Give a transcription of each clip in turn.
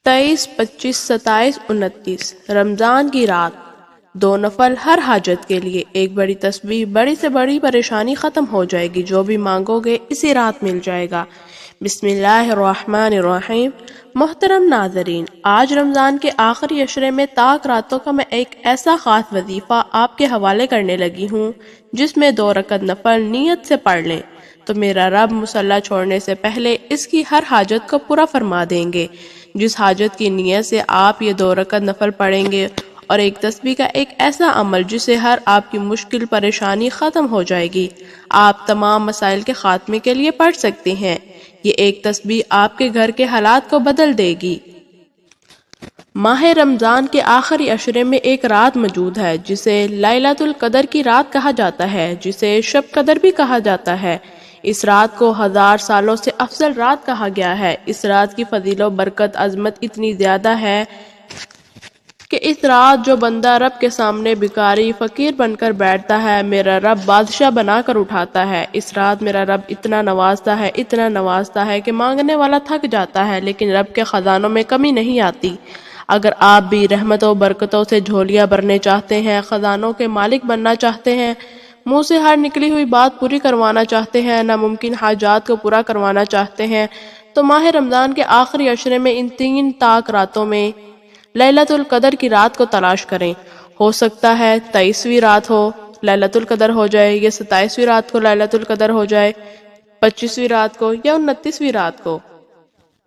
23, 25, 27, 29 رمضان کی رات 2 نفل ہر حاجت کے لیے، ایک بڑی تسبیح، بڑی سے بڑی پریشانی ختم ہو جائے گی، جو بھی مانگو گے اسی رات مل جائے گا۔ بسم اللہ الرحمن الرحیم۔ محترم ناظرین، آج رمضان کے آخری عشرے میں طاق راتوں کا میں ایک ایسا خاص وظیفہ آپ کے حوالے کرنے لگی ہوں جس میں 2 رکعت نفل نیت سے پڑھ لیں تو میرا رب مصلی چھوڑنے سے پہلے اس کی ہر حاجت کو پورا فرما دیں گے۔ جس حاجت کی نیت سے آپ یہ 2 رکعت نفل پڑھیں گے اور ایک تسبیح کا ایک ایسا عمل جس سے ہر آپ کی مشکل پریشانی ختم ہو جائے گی، آپ تمام مسائل کے خاتمے کے لیے پڑھ سکتے ہیں۔ یہ ایک تسبیح آپ کے گھر کے حالات کو بدل دے گی۔ ماہ رمضان کے آخری عشرے میں ایک رات موجود ہے جسے لیلۃ القدر کی رات کہا جاتا ہے، جسے شب قدر بھی کہا جاتا ہے۔ اس رات کو 1000 سالوں سے افضل رات کہا گیا ہے۔ اس رات کی فضیلت و برکت عظمت اتنی زیادہ ہے کہ اس رات جو بندہ رب کے سامنے بھکاری فقیر بن کر بیٹھتا ہے، میرا رب بادشاہ بنا کر اٹھاتا ہے۔ اس رات میرا رب اتنا نوازتا ہے کہ مانگنے والا تھک جاتا ہے، لیکن رب کے خزانوں میں کمی نہیں آتی۔ اگر آپ بھی رحمت و برکتوں سے جھولیاں بھرنے چاہتے ہیں، خزانوں کے مالک بننا چاہتے ہیں، منہ سے ہر نکلی ہوئی بات پوری کروانا چاہتے ہیں، ناممکن حاجات کو پورا کروانا چاہتے ہیں، تو ماہ رمضان کے آخری عشرے میں ان 3 طاق راتوں میں لیلۃ القدر کی رات کو تلاش کریں۔ ہو سکتا ہے 23ویں رات ہو لیلۃ القدر ہو جائے، یا 27ویں رات کو لیلۃ القدر ہو جائے، 25ویں رات کو یا 29ویں رات کو،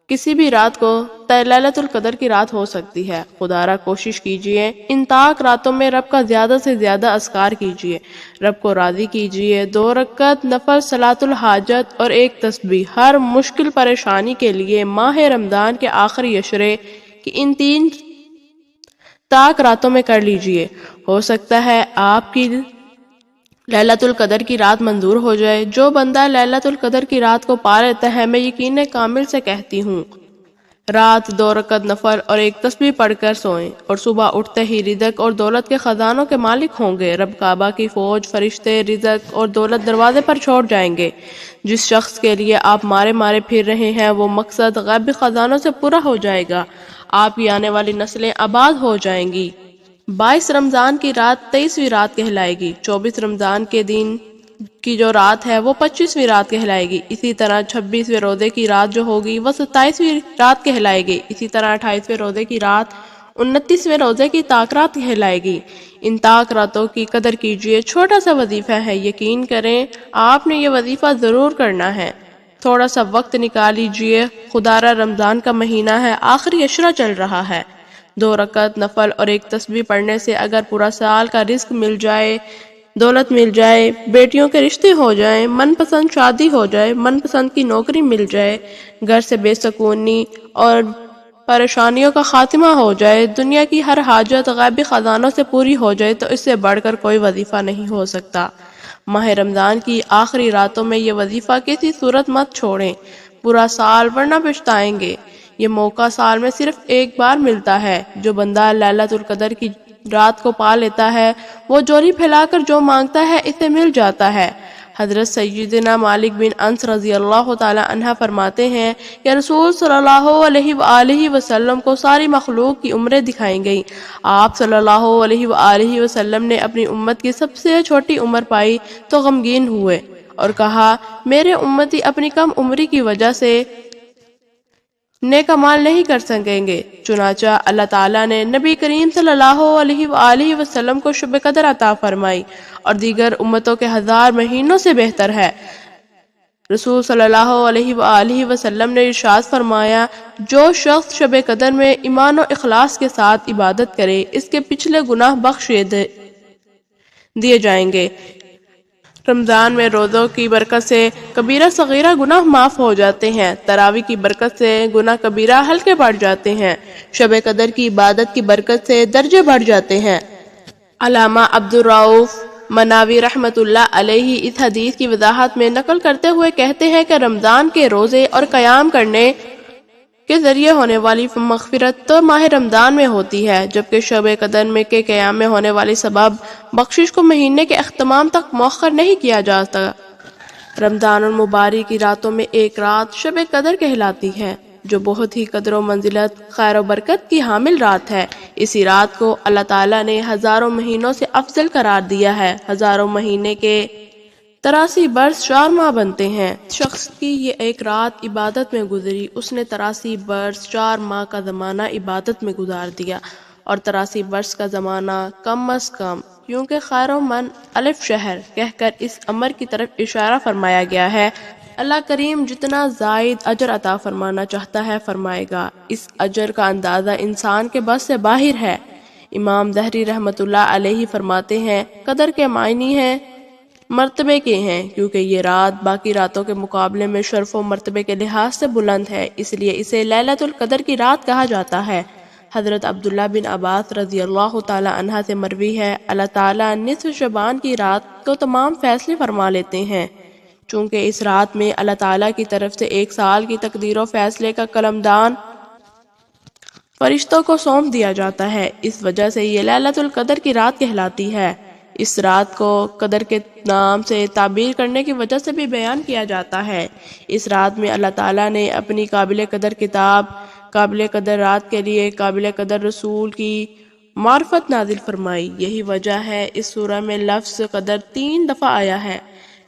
کسی بھی رات کو لیلۃ القدر کی رات ہو سکتی ہے۔ خدا را کوشش کیجئے ان طاق راتوں میں رب کا زیادہ سے زیادہ اذکار کیجئے، رب کو راضی کیجئے۔ 2 رکعت نفل صلاۃ الحاجت اور ایک تسبیح ہر مشکل پریشانی کے لیے ماہ رمضان کے آخری عشرے کی ان 3 طاق راتوں میں کر لیجئے۔ ہو سکتا ہے آپ کی لیلۃ القدر کی رات منظور ہو جائے۔ جو بندہ لیلۃ القدر کی رات کو پا لیتا ہے، میں یقین کامل سے کہتی ہوں، رات 2 رکعت نفل اور ایک تسبیح پڑھ کر سوئیں اور صبح اٹھتے ہی رزق اور دولت کے خزانوں کے مالک ہوں گے۔ رب کعبہ کی فوج فرشتے رزق اور دولت دروازے پر چھوڑ جائیں گے۔ جس شخص کے لیے آپ مارے پھر رہے ہیں، وہ مقصد غیبی خزانوں سے پورا ہو جائے گا۔ آپ کی آنے والی نسلیں آباد ہو جائیں گی۔ 22 رمضان کی رات 23ویں رات کہلائے گی۔ 24 رمضان کے دن کی جو رات ہے وہ 25ویں رات کہلائے گی۔ اسی طرح 26ویں روزے کی رات جو ہوگی وہ 27ویں رات کہلائے گی۔ اسی طرح 28ویں روزے کی رات 29ویں روزے کی طاق رات کہلائے گی۔ ان طاق راتوں کی قدر کیجئے۔ چھوٹا سا وظیفہ ہے، یقین کریں آپ نے یہ وظیفہ ضرور کرنا ہے۔ تھوڑا سا وقت نکال لیجئے۔ خدا را رمضان کا مہینہ ہے، آخری عشرہ چل رہا ہے۔ 2 رکعت نفل اور ایک تسبیح پڑھنے سے اگر پورا سال کا رزق مل جائے، دولت مل جائے، بیٹیوں کے رشتے ہو جائیں، من پسند شادی ہو جائے، من پسند کی نوکری مل جائے، گھر سے بے سکونی اور پریشانیوں کا خاتمہ ہو جائے، دنیا کی ہر حاجت غیبی خزانوں سے پوری ہو جائے، تو اس سے بڑھ کر کوئی وظیفہ نہیں ہو سکتا۔ ماہ رمضان کی آخری راتوں میں یہ وظیفہ کسی صورت مت چھوڑیں، پورا سال ورنہ پچھتائیں گے۔ یہ موقع سال میں صرف ایک بار ملتا ہے۔ جو بندہ لیلۃ القدر کی رات کو پا لیتا ہے، وہ جولی پھیلا کر جو مانگتا ہے اسے مل جاتا ہے۔ حضرت سیدنا مالک بن انس رضی اللہ تعالی عنہ فرماتے ہیں کہ رسول صلی اللہ علیہ وآلہ وسلم کو ساری مخلوق کی عمریں دکھائیں گئیں۔ آپ صلی اللہ علیہ وآلہ وسلم نے اپنی امت کی سب سے چھوٹی عمر پائی تو غمگین ہوئے اور کہا، میرے امتی اپنی کم عمری کی وجہ سے نیک اعمال نہیں کر سکیں گے۔ چنانچہ اللہ تعالیٰ نے نبی کریم صلی اللہ علیہ وآلہ وسلم کو شب قدر عطا فرمائی اور دیگر امتوں کے 1000 مہینوں سے بہتر ہے۔ رسول صلی اللہ علیہ وآلہ وسلم نے ارشاد فرمایا، جو شخص شب قدر میں ایمان و اخلاص کے ساتھ عبادت کرے، اس کے پچھلے گناہ بخش دیے جائیں گے۔ رمضان میں روزوں کی برکت سے کبیرہ صغیرہ گناہ معاف ہو جاتے ہیں، تراویح کی برکت سے گناہ کبیرہ ہلکے بڑھ جاتے ہیں، شب قدر کی عبادت کی برکت سے درجے بڑھ جاتے ہیں۔ علامہ عبدالرؤف مناوی رحمۃ اللہ علیہ اس حدیث کی وضاحت میں نقل کرتے ہوئے کہتے ہیں کہ رمضان کے روزے اور قیام کرنے کے ذریعے ہونے والی مغفرت تو ماہ رمضان میں ہوتی ہے، جبکہ شب قدر میں کے قیام میں ہونے والی سبب بخشش کو مہینے کے اختتام تک مؤخر نہیں کیا جاتا۔ رمضان المبارک کی راتوں میں ایک رات شب قدر کہلاتی ہے۔ جو بہت ہی قدر و منزلت، خیر و برکت کی حامل رات ہے۔ اسی رات کو اللہ تعالیٰ نے ہزاروں مہینوں سے افضل قرار دیا ہے۔ ہزاروں مہینے کے 83 برس 4 ماہ بنتے ہیں۔ شخص کی یہ ایک رات عبادت میں گزری، اس نے 83 برس 4 ماہ کا زمانہ عبادت میں گزار دیا، اور 83 برس کا زمانہ کم از کم، کیونکہ خیر و من الف شہر کہہ کر اس امر کی طرف اشارہ فرمایا گیا ہے۔ اللہ کریم جتنا زائد اجر عطا فرمانا چاہتا ہے فرمائے گا۔ اس اجر کا اندازہ انسان کے بس سے باہر ہے۔ امام ظہری رحمۃ اللہ علیہ فرماتے ہیں، قدر کے معنی ہیں مرتبے کے ہیں، کیونکہ یہ رات باقی راتوں کے مقابلے میں شرف و مرتبے کے لحاظ سے بلند ہے، اس لیے اسے لیلۃ القدر کی رات کہا جاتا ہے۔ حضرت عبداللہ بن عباس رضی اللہ تعالی عنہ سے مروی ہے، اللہ تعالیٰ نصف شعبان کی رات کو تمام فیصلے فرما لیتے ہیں، چونکہ اس رات میں اللہ تعالیٰ کی طرف سے 1 سال کی تقدیر و فیصلے کا قلمدان فرشتوں کو سونپ دیا جاتا ہے، اس وجہ سے یہ لیلۃ القدر کی رات کہلاتی ہے۔ اس رات کو قدر کے نام سے تعبیر کرنے کی وجہ سے بھی بیان کیا جاتا ہے۔ اس رات میں اللہ تعالیٰ نے اپنی قابل قدر کتاب، قابل قدر رات کے لیے قابل قدر رسول کی معرفت نازل فرمائی۔ یہی وجہ ہے اس سورہ میں لفظ قدر 3 دفعہ آیا ہے۔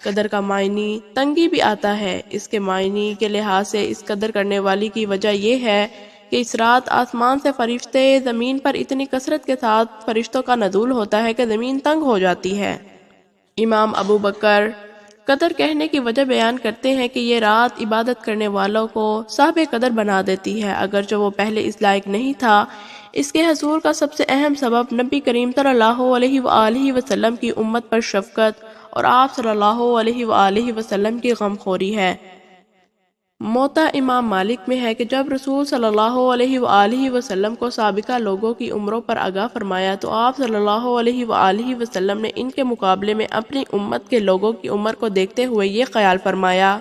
قدر کا معنی تنگی بھی آتا ہے۔ اس کے معنی کے لحاظ سے اس قدر کرنے والی کی وجہ یہ ہے کہ اس رات آسمان سے فرشتے زمین پر اتنی کثرت کے ساتھ فرشتوں کا نزول ہوتا ہے کہ زمین تنگ ہو جاتی ہے۔ امام ابو بکر قدر کہنے کی وجہ بیان کرتے ہیں کہ یہ رات عبادت کرنے والوں کو صاحب قدر بنا دیتی ہے، اگرچہ وہ پہلے اس لائق نہیں تھا۔ اس کے حصول کا سب سے اہم سبب نبی کریم صلی اللہ علیہ وآلہ وسلم کی امت پر شفقت اور آپ صلی اللہ علیہ وآلہ وسلم کی غمخوری ہے۔ موطا امام مالک میں ہے کہ جب رسول صلی اللہ علیہ وآلہ وسلم کو سابقہ لوگوں کی عمروں پر آگاہ فرمایا تو آپ صلی اللہ علیہ وآلہ وسلم نے ان کے مقابلے میں اپنی امت کے لوگوں کی عمر کو دیکھتے ہوئے یہ خیال فرمایا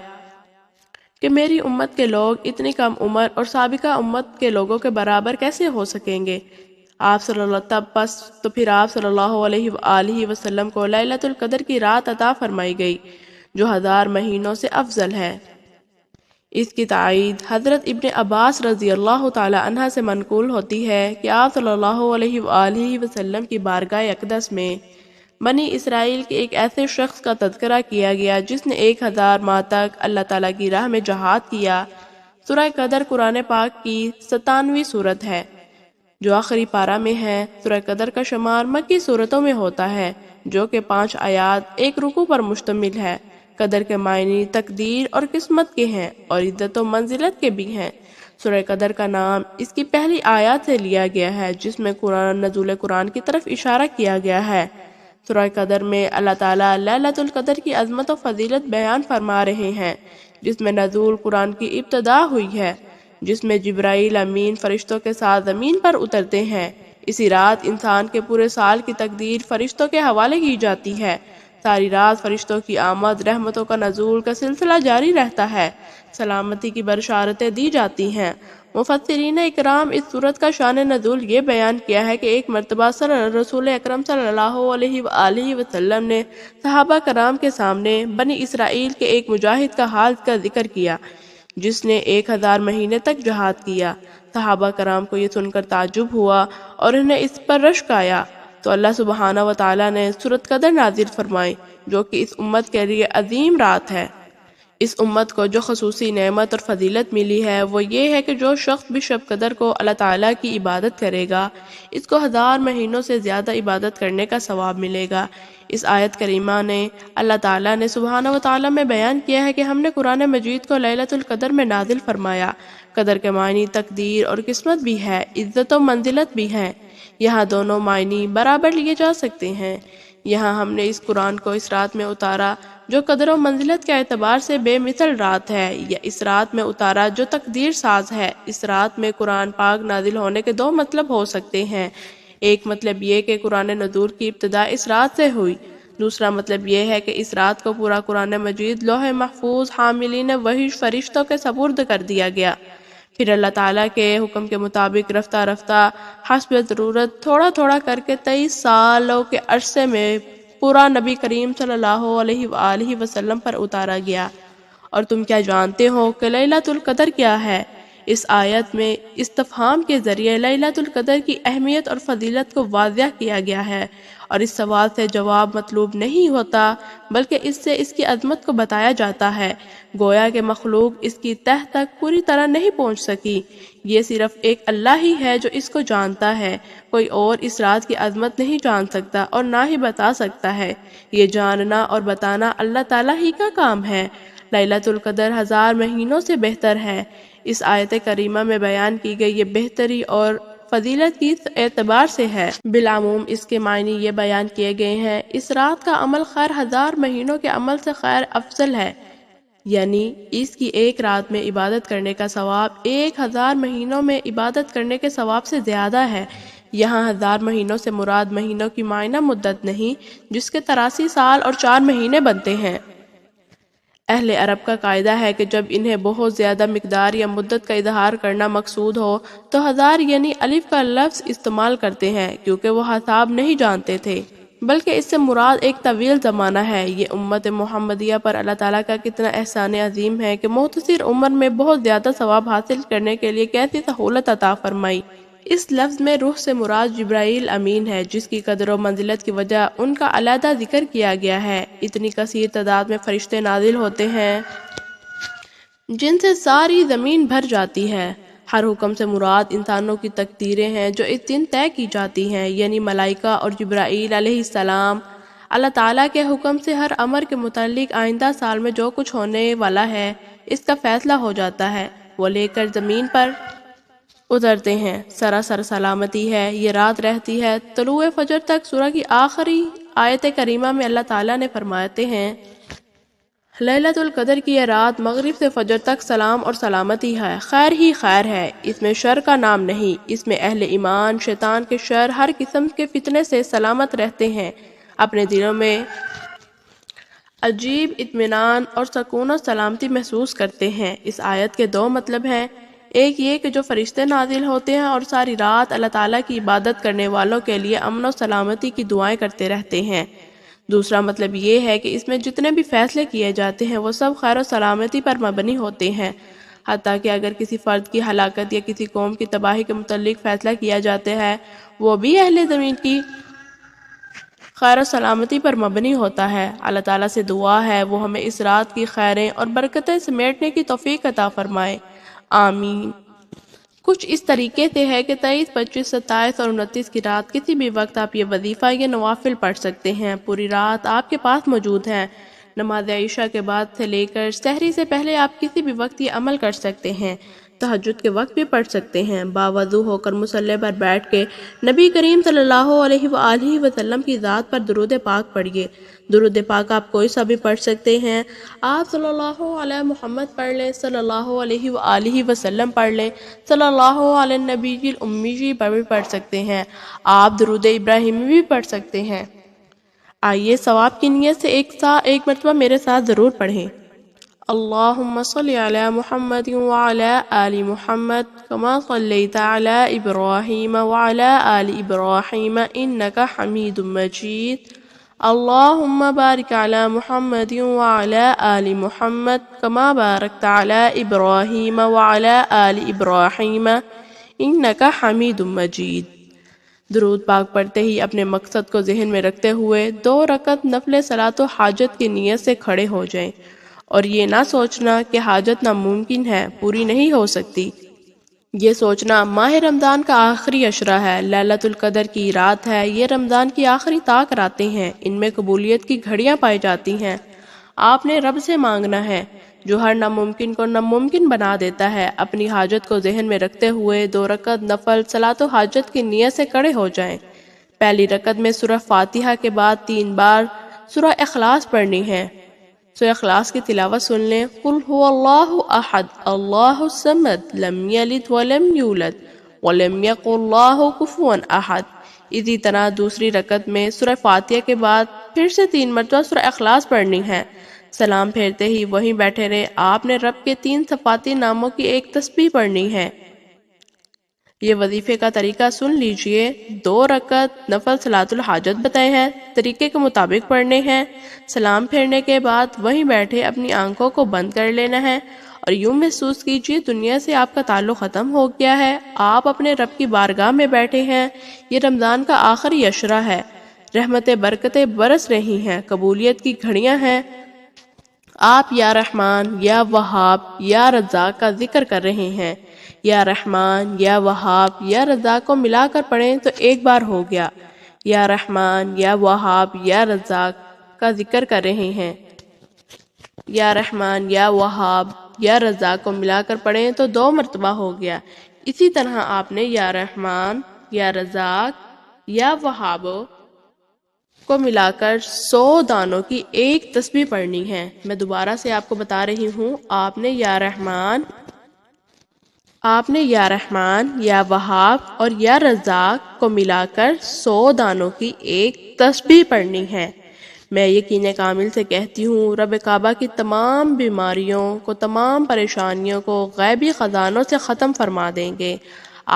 کہ میری امت کے لوگ اتنی کم عمر اور سابقہ امت کے لوگوں کے برابر کیسے ہو سکیں گے۔ پھر آپ صلی اللہ علیہ وآلہ وسلم کو لیلۃ القدر کی رات عطا فرمائی گئی، جو 1000 مہینوں سے افضل ہے۔ اس کی تائید حضرت ابن عباس رضی اللہ تعالی عنہ سے منقول ہوتی ہے کہ آپ صلی اللہ علیہ وآلہ وسلم کی بارگاہ اقدس میں بنی اسرائیل کے ایک ایسے شخص کا تذکرہ کیا گیا جس نے 1000 ماہ تک اللہ تعالیٰ کی راہ میں جہاد کیا۔ سورہ قدر قرآن پاک کی 97ویں سورت ہے جو آخری پارہ میں ہے۔ سورہ قدر کا شمار مکی سورتوں میں ہوتا ہے، جو کہ 5 آیات ایک رکوع پر مشتمل ہے۔ قدر کے معنی تقدیر اور قسمت کے ہیں اور عزت و منزلت کے بھی ہیں۔ سورہ قدر کا نام اس کی پہلی آیات سے لیا گیا ہے جس میں نزول قرآن کی طرف اشارہ کیا گیا ہے۔ سورہ قدر میں اللہ تعالیٰ لیلۃ القدر کی عظمت و فضیلت بیان فرما رہے ہیں، جس میں نزول قرآن کی ابتدا ہوئی ہے، جس میں جبرائیل امین فرشتوں کے ساتھ زمین پر اترتے ہیں۔ اسی رات انسان کے پورے سال کی تقدیر فرشتوں کے حوالے کی جاتی ہے۔ ساری رات فرشتوں کی آمد، رحمتوں کا نزول کا سلسلہ جاری رہتا ہے، سلامتی کی بشارتیں دی جاتی ہیں۔ مفسرین اکرام اس سورت کا شان نزول یہ بیان کیا ہے کہ ایک مرتبہ رسول اکرم صلی اللہ علیہ وآلہ وسلم نے صحابہ کرام کے سامنے بنی اسرائیل کے ایک مجاہد کا حال کا ذکر کیا جس نے 1000 مہینے تک جہاد کیا۔ صحابہ کرام کو یہ سن کر تعجب ہوا اور انہیں اس پر رشک آیا، تو اللہ سبحانہ و تعالیٰ نے سورۃ قدر نازل فرمائی، جو کہ اس امت کے لیے عظیم رات ہے۔ اس امت کو جو خصوصی نعمت اور فضیلت ملی ہے وہ یہ ہے کہ جو شخص بھی شب قدر کو اللہ تعالیٰ کی عبادت کرے گا، اس کو 1000 مہینوں سے زیادہ عبادت کرنے کا ثواب ملے گا۔ اس آیت کریمہ نے اللہ تعالیٰ نے سبحانہ و تعالیٰ میں بیان کیا ہے کہ ہم نے قرآن مجید کو لیلۃ القدر میں نازل فرمایا۔ قدر کے معنی تقدیر اور قسمت بھی ہے، عزت و منزلت بھی ہے۔ یہاں دونوں معنی برابر لیے جا سکتے ہیں۔ یہاں ہم نے اس قرآن کو اس رات میں اتارا جو قدر و منزلت کے اعتبار سے بے مثل رات ہے، یا اس رات میں اتارا جو تقدیر ساز ہے۔ اس رات میں قرآن پاک نازل ہونے کے 2 مطلب ہو سکتے ہیں۔ ایک مطلب یہ کہ قرآن نزول کی ابتدا اس رات سے ہوئی، دوسرا مطلب یہ ہے کہ اس رات کو پورا قرآن مجید لوح محفوظ حاملین وحی فرشتوں کے سپرد کر دیا گیا، پھر اللہ تعالیٰ کے حکم کے مطابق رفتہ رفتہ حسب ضرورت تھوڑا تھوڑا کر کے 23 سالوں کے عرصے میں پورا نبی کریم صلی اللہ علیہ وآلہ وسلم پر اتارا گیا۔ اور تم کیا جانتے ہو کہ لیلۃ القدر کیا ہے؟ اس آیت میں استفہام کے ذریعے لیلۃ القدر کی اہمیت اور فضیلت کو واضح کیا گیا ہے، اور اس سوال سے جواب مطلوب نہیں ہوتا بلکہ اس سے اس کی عظمت کو بتایا جاتا ہے۔ گویا کہ مخلوق اس کی تہ تک پوری طرح نہیں پہنچ سکی، یہ صرف ایک اللہ ہی ہے جو اس کو جانتا ہے، کوئی اور اس رات کی عظمت نہیں جان سکتا اور نہ ہی بتا سکتا ہے، یہ جاننا اور بتانا اللہ تعالیٰ ہی کا کام ہے۔ لیلۃ القدر 1000 مہینوں سے بہتر ہے۔ اس آیت کریمہ میں بیان کی گئی یہ بہتری اور فضیلت کس اعتبار سے ہے؟ بالعموم اس کے معنی یہ بیان کیے گئے ہیں، اس رات کا عمل خیر 1000 مہینوں کے عمل سے خیر افضل ہے، یعنی اس کی ایک رات میں عبادت کرنے کا ثواب 1000 مہینوں میں عبادت کرنے کے ثواب سے زیادہ ہے۔ یہاں 1000 مہینوں سے مراد مہینوں کی معینہ مدت نہیں جس کے 83 سال اور 4 مہینے بنتے ہیں۔ اہل عرب کا قاعدہ ہے کہ جب انہیں بہت زیادہ مقدار یا مدت کا اظہار کرنا مقصود ہو تو 1000 یعنی الف کا لفظ استعمال کرتے ہیں، کیونکہ وہ حساب نہیں جانتے تھے، بلکہ اس سے مراد ایک طویل زمانہ ہے۔ یہ امت محمدیہ پر اللہ تعالیٰ کا کتنا احسان عظیم ہے کہ مختصر عمر میں بہت زیادہ ثواب حاصل کرنے کے لیے کیسی سہولت عطا فرمائی۔ اس لفظ میں روح سے مراد جبرائیل امین ہے، جس کی قدر و منزلت کی وجہ ان کا علیحدہ ذکر کیا گیا ہے۔ اتنی کثیر تعداد میں فرشتے نازل ہوتے ہیں جن سے ساری زمین بھر جاتی ہے۔ ہر حکم سے مراد انسانوں کی تقدیریں ہیں جو اس دن طے کی جاتی ہیں، یعنی ملائکہ اور جبرائیل علیہ السلام۔ اللہ تعالیٰ کے حکم سے ہر امر کے متعلق آئندہ سال میں جو کچھ ہونے والا ہے اس کا فیصلہ ہو جاتا ہے، وہ لے کر زمین پر اترتے ہیں۔ سراسر سلامتی ہے، یہ رات رہتی ہے طلوع فجر تک۔ سورہ کی آخری آیت کریمہ میں اللہ تعالیٰ نے فرماتے ہیں، لیلۃ القدر کی یہ رات مغرب سے فجر تک سلام اور سلامتی ہے، خیر ہی خیر ہے، اس میں شر کا نام نہیں، اس میں اہل ایمان شیطان کے شر ہر قسم کے فتنے سے سلامت رہتے ہیں، اپنے دلوں میں عجیب اطمینان اور سکون و سلامتی محسوس کرتے ہیں۔ اس آیت کے 2 مطلب ہیں، ایک یہ کہ جو فرشتے نازل ہوتے ہیں اور ساری رات اللہ تعالیٰ کی عبادت کرنے والوں کے لیے امن و سلامتی کی دعائیں کرتے رہتے ہیں۔ دوسرا مطلب یہ ہے کہ اس میں جتنے بھی فیصلے کیے جاتے ہیں وہ سب خیر و سلامتی پر مبنی ہوتے ہیں، حتیٰ کہ اگر کسی فرد کی ہلاکت یا کسی قوم کی تباہی کے متعلق فیصلہ کیا جاتا ہے وہ بھی اہل زمین کی خیر و سلامتی پر مبنی ہوتا ہے۔ اللہ تعالیٰ سے دعا ہے وہ ہمیں اس رات کی خیریں اور برکتیں سمیٹنے کی توفیق عطا فرمائے، آمین۔ کچھ اس طریقے سے ہے کہ 23، 25، 27 اور 29 کی رات کسی بھی وقت آپ یہ وظیفہ یا نوافل پڑھ سکتے ہیں، پوری رات آپ کے پاس موجود ہیں۔ نماز عشاء کے بعد سے لے کر سحری سے پہلے آپ کسی بھی وقت یہ عمل کر سکتے ہیں، تہجد کے وقت بھی پڑھ سکتے ہیں۔ باوضو ہو کر مصلی پر بیٹھ کے نبی کریم صلی اللہ علیہ وآلہ وسلم کی ذات پر درود پاک پڑھیے۔ درود پاک آپ کوئی سا بھی پڑھ سکتے ہیں، آپ صلی اللہ علیہ محمد پڑھ لیں، صلی اللہ علیہ وآلہ وسلم پڑھ لیں، صلی اللہ علیہ نبی الامی پر بھی پڑھ سکتے ہیں، آپ درود ابراہیمی بھی پڑھ سکتے ہیں۔ آئیے ثواب کی نیت سے ایک مرتبہ میرے ساتھ ضرور پڑھیں۔ اللہم صلی علی محمد وعلی آل محمد کما صلیت علی ابراہیم وعلی آل ابراہیم انکا حمید مجید۔ اللہم بارک علی محمد وعلی آل محمد کما بارکت علی ابراہیم وعلی آل ابراہیم انکا حمید مجید۔ درود پاک پڑھتے ہی اپنے مقصد کو ذہن میں رکھتے ہوئے 2 رکعت نفل صلاۃ و حاجت کی نیت سے کھڑے ہو جائیں، اور یہ نہ سوچنا کہ حاجت ناممکن ہے، پوری نہیں ہو سکتی۔ یہ سوچنا ماہ رمضان کا آخری عشرہ ہے، لیلۃ القدر کی رات ہے، یہ رمضان کی آخری طاق راتیں ہیں، ان میں قبولیت کی گھڑیاں پائی جاتی ہیں۔ آپ نے رب سے مانگنا ہے جو ہر ناممکن کو ناممکن بنا دیتا ہے۔ اپنی حاجت کو ذہن میں رکھتے ہوئے 2 رکعت نفل صلاۃ و حاجت کی نیت سے کھڑے ہو جائیں۔ پہلی رکعت میں سورہ فاتحہ کے بعد 3 بار سورہ اخلاص پڑھنی ہے۔ سورہ اخلاص کی تلاوت سن لیں۔ قل هو اللہ احد اللہ الصمد لم یلد ولم یولد ولم یکن له کفوا احد۔ اسی طرح دوسری رکعت میں سورہ فاتحہ کے بعد پھر سے 3 مرتبہ سورہ اخلاص پڑھنی ہے۔ سلام پھیرتے ہی وہیں بیٹھے رہے، آپ نے رب کے 3 صفاتی ناموں کی ایک تسبیح پڑھنی ہے۔ یہ وظیفے کا طریقہ سن لیجئے۔ 2 رکعت نفل صلاۃ الحاجت بتائے ہیں، طریقے کے مطابق پڑھنے ہیں۔ سلام پھیرنے کے بعد وہیں بیٹھے اپنی آنکھوں کو بند کر لینا ہے اور یوں محسوس کیجئے دنیا سے آپ کا تعلق ختم ہو گیا ہے، آپ اپنے رب کی بارگاہ میں بیٹھے ہیں۔ یہ رمضان کا آخری عشرہ ہے، رحمتیں برکتیں برس رہی ہیں، قبولیت کی گھڑیاں ہیں۔ آپ یا رحمان یا وہاب یا رزاق کا ذکر کر رہے ہیں۔ یا رحمان یا وہاب یا رزاق کو ملا کر پڑھیں تو ایک بار ہو گیا۔ یا رحمان یا وہاب یا رزاق کا ذکر کر رہے ہیں۔ یا رحمان یا وہاب یا رزاق کو ملا کر پڑھیں تو 2 مرتبہ ہو گیا۔ اسی طرح آپ نے یا رحمان یا رزاق یا وہاب کو ملا کر 100 دانوں کی ایک تسبیح پڑھنی ہے۔ میں دوبارہ سے آپ کو بتا رہی ہوں، آپ نے یا رحمان یا وہاب اور یا رزاق کو ملا کر 100 دانوں کی ایک تسبیح پڑھنی ہے۔ میں یقین کامل سے کہتی ہوں رب کعبہ کی تمام بیماریوں کو، تمام پریشانیوں کو غیبی خزانوں سے ختم فرما دیں گے۔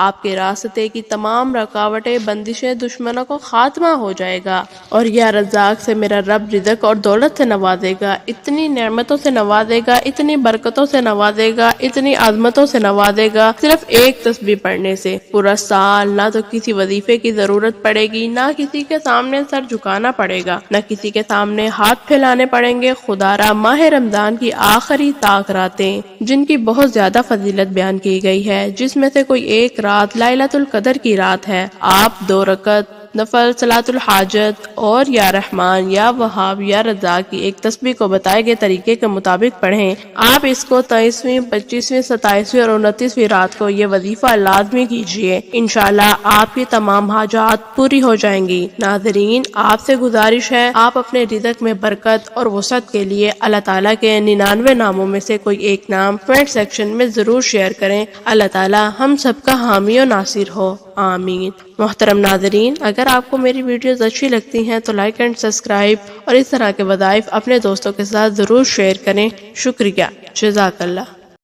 آپ کے راستے کی تمام رکاوٹیں، بندشیں، دشمنوں کو خاتمہ ہو جائے گا، اور یا رزاق سے میرا رب رزق اور دولت سے نوازے گا، اتنی نعمتوں سے نوازے گا، اتنی برکتوں سے نوازے گا، اتنی عظمتوں سے نوازے گا، صرف ایک تسبیح پڑھنے سے۔ پورا سال نہ تو کسی وظیفے کی ضرورت پڑے گی، نہ کسی کے سامنے سر جھکانا پڑے گا، نہ کسی کے سامنے ہاتھ پھیلانے پڑیں گے۔ خدا را ماہ رمضان کی آخری طاق راتیں، جن کی بہت زیادہ فضیلت بیان کی گئی ہے، جس میں سے کوئی ایک رات لیلۃ القدر کی رات ہے، آپ 2 رکعت نفل صلاۃ الحاجت اور یا رحمان یا وہاب یا رزاق کی ایک تسبیح کو بتائے گئے طریقے کے مطابق پڑھیں۔ آپ اس کو 23ویں، 25ویں، 27ویں اور 29ویں رات کو یہ وظیفہ لازمی کیجیے، انشاءاللہ آپ کی تمام حاجات پوری ہو جائیں گی۔ ناظرین، آپ سے گزارش ہے، آپ اپنے رزق میں برکت اور وسعت کے لیے اللہ تعالیٰ کے 99 ناموں میں سے کوئی ایک نام کمنٹ سیکشن میں ضرور شیئر کریں۔ اللہ تعالیٰ ہم سب کا حامی و ناصر ہو، آمین۔ محترم ناظرین، اگر آپ کو میری ویڈیوز اچھی لگتی ہیں تو لائک اینڈ سبسکرائب اور اس طرح کے وظائف اپنے دوستوں کے ساتھ ضرور شیئر کریں۔ شکریہ، جزاک اللہ۔